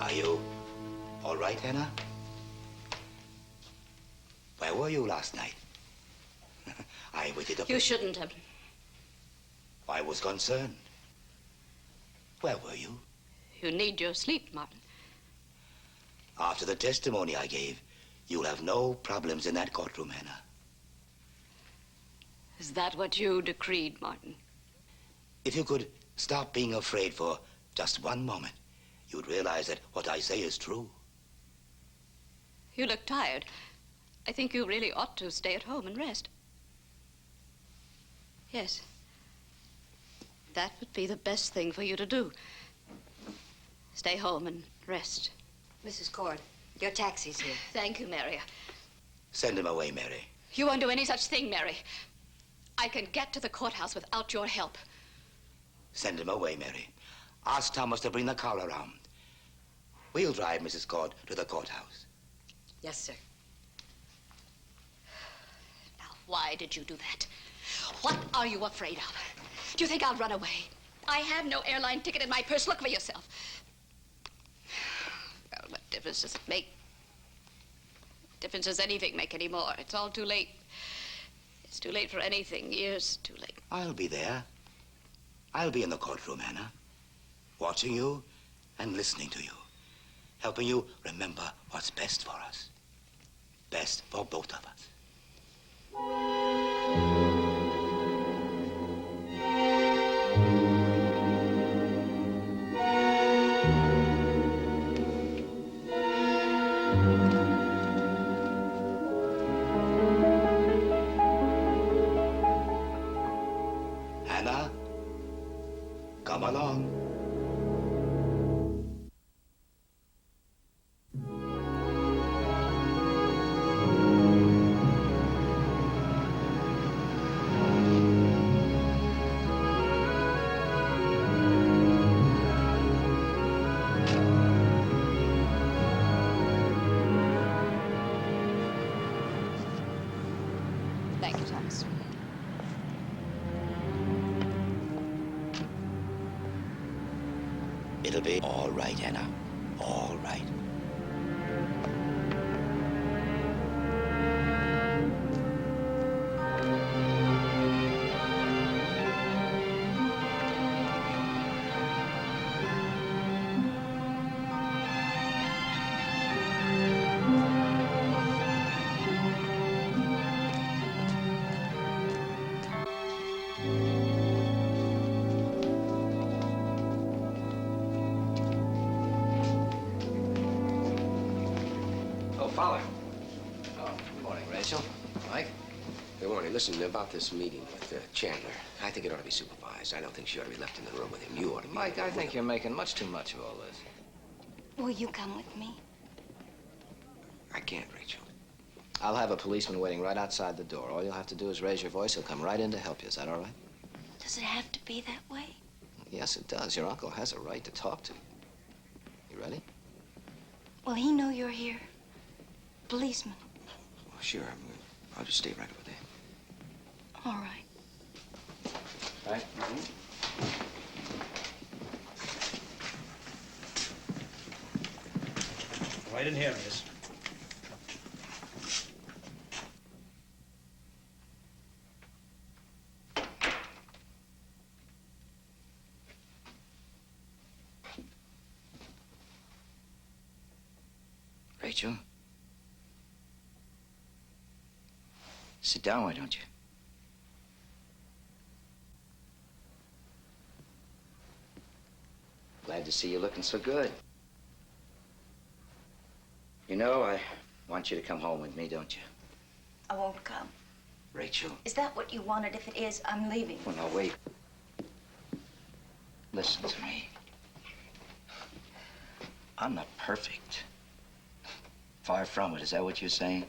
Are you all right, Hannah? Where were you last night? I waited up. You shouldn't have. I was concerned. Where were you? You need your sleep, Martin. After the testimony I gave, you'll have no problems in that courtroom, Hannah. Is that what you decreed, Martin? If you could stop being afraid for just one moment, you'd realize that what I say is true. You look tired. I think you really ought to stay at home and rest. Yes. That would be the best thing for you to do. Stay home and rest. Mrs. Cord, your taxi's here. Thank you, Mary. Send him away, Mary. You won't do any such thing, Mary. I can get to the courthouse without your help. Send him away, Mary. Ask Thomas to bring the car around. We'll drive Mrs. Cord to the courthouse. Yes, sir. Now, why did you do that? What are you afraid of? Do you think I'll run away? I have no airline ticket in my purse. Look for yourself. Well, what difference does it make? What difference does anything make anymore? It's all too late. It's too late for anything. Years too late. I'll be there. I'll be in the courtroom, Hannah, watching you and listening to you, helping you remember what's best for us, best for both of us. Hannah, come along. Thank you, Thomas. It'll be all right, Hannah. All right. Fowler. Oh, good morning, Rachel. Mike? Good morning. Listen, about this meeting with Chandler, I think it ought to be supervised. I don't think she ought to be left in the room with him. You ought to be. Mike, I think you're making much too much of all this. Will you come with me? I can't, Rachel. I'll have a policeman waiting right outside the door. All you'll have to do is raise your voice. He'll come right in to help you. Is that all right? Does it have to be that way? Yes, it does. Your uncle has a right to talk to you. You ready? Will he know you're here? Policeman. Well, sure. I'll just stay right over there. All right. Right? Right in here, miss. Rachel? Sit down, why don't you? Glad to see you looking so good. You know, I want you to come home with me, don't you? I won't come. Rachel. Is that what you wanted? If it is, I'm leaving. Well, now, wait. Listen to me. I'm not perfect. Far from it. Is that what you're saying?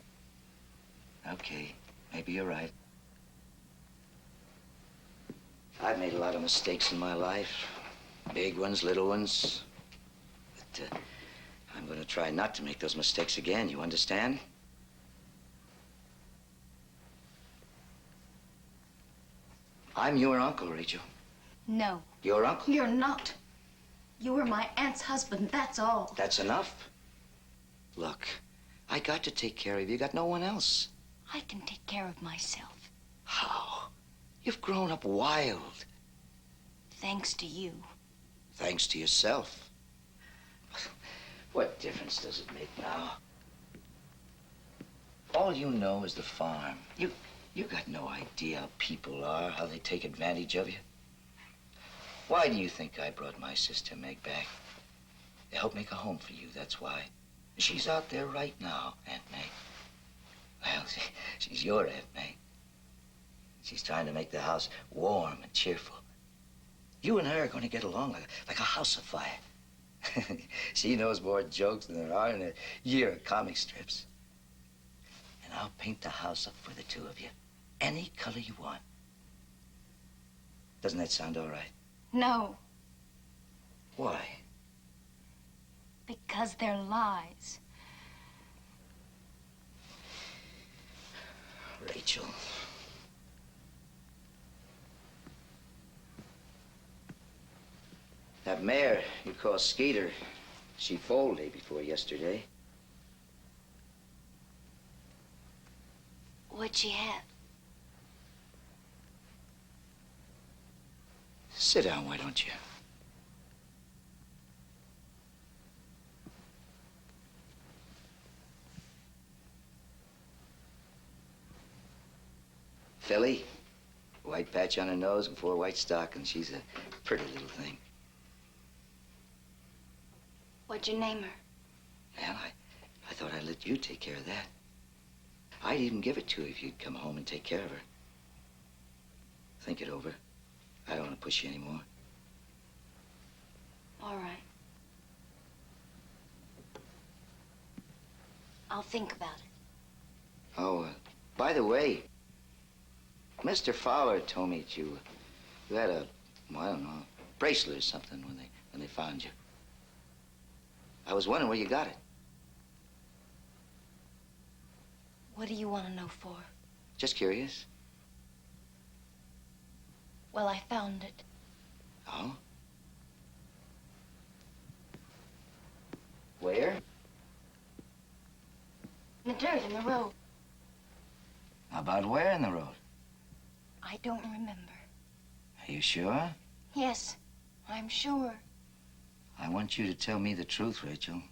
Okay. Maybe you're right. I've made a lot of mistakes in my life. Big ones, little ones. But I'm going to try not to make those mistakes again. You understand? I'm your uncle, Rachel. No. Your uncle? You're not. You were my aunt's husband, that's all. That's enough. Look, I got to take care of you. Got no one else. I can take care of myself. How? You've grown up wild. Thanks to you. Thanks to yourself. What difference does it make now? All you know is the farm. You got no idea how people are, how they take advantage of you. Why do you think I brought my sister Meg back? To help make a home for you, that's why. She's out there right now, Aunt Meg. Well, she's your Aunt Meg. She's trying to make the house warm and cheerful. You and her are going to get along like a house afire. She knows more jokes than there are in a year of comic strips. And I'll paint the house up for the two of you. Any color you want. Doesn't that sound all right? No, Why? because they're lies. Rachel. That mare you call Skeeter, she foaled day before yesterday. What'd she have? Sit down, why don't you? Filly, white patch on her nose and 4 white stockings. She's a pretty little thing. What'd you name her? Well, I thought I'd let you take care of that. I'd even give it to her if you'd come home and take care of her. Think it over. I don't want to push you anymore. All right. I'll think about it. Oh, by the way, Mr. Fowler told me that you had a, well, I don't know, bracelet or something when they found you. I was wondering where you got it. What do you want to know for? Just curious. Well, I found it. Oh? Where? In the dirt in the road. About where in the road? I don't remember. Are you sure? Yes, I'm sure. I want you to tell me the truth, Rachel.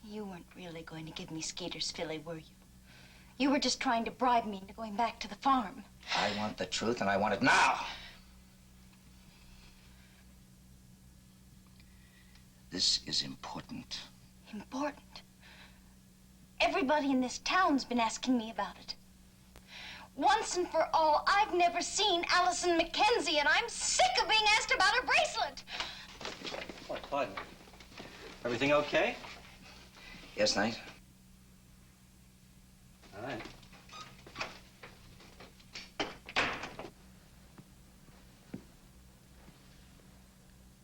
You weren't really going to give me Skeeter's filly, were you? You were just trying to bribe me into going back to the farm. I want the truth, and I want it now. This is important. Important? Everybody in this town's been asking me about it. Once and for all, I've never seen Allison Mackenzie, and I'm sick of being asked about her bracelet. Oh, Clyde. Everything okay? Yes, Knight? All right.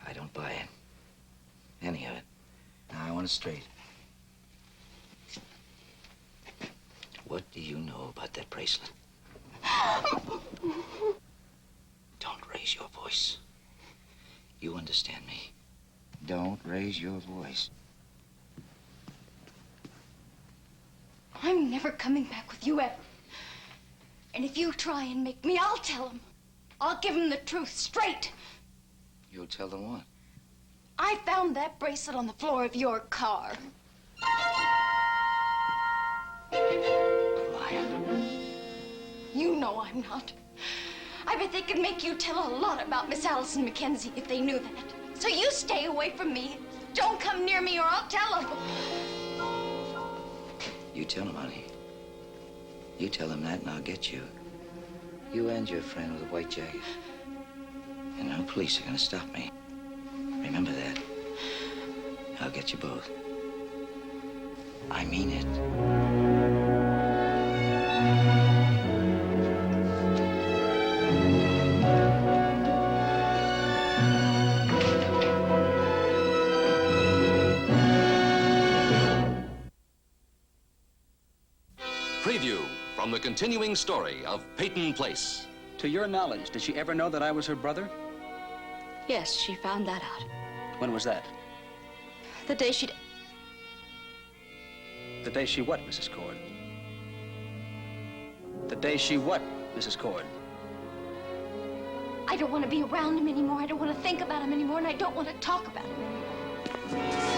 I don't buy it. Any of it. Now, I want it straight. What do you know about that bracelet? Don't raise your voice. You understand me? Don't raise your voice. I'm never coming back with you ever. And if you try and make me, I'll tell him. I'll give him the truth straight. You'll tell them what? I found that bracelet on the floor of your car. Liar. You know I'm not. I bet they could make you tell a lot about Miss Allison Mackenzie if they knew that. So you stay away from me. Don't come near me or I'll tell them. You tell them, honey. You tell them that and I'll get you. You and your friend with the white jacket. And no police are gonna stop me. Remember that. I'll get you both. I mean it. Preview from the continuing story of Peyton Place. To your knowledge, did she ever know that I was her brother? Yes, she found that out. When was that? The day she... The day she what, Mrs. Cord? The day she what, Mrs. Cord? I don't want to be around him anymore. I don't want to think about him anymore, and I don't want to talk about him anymore.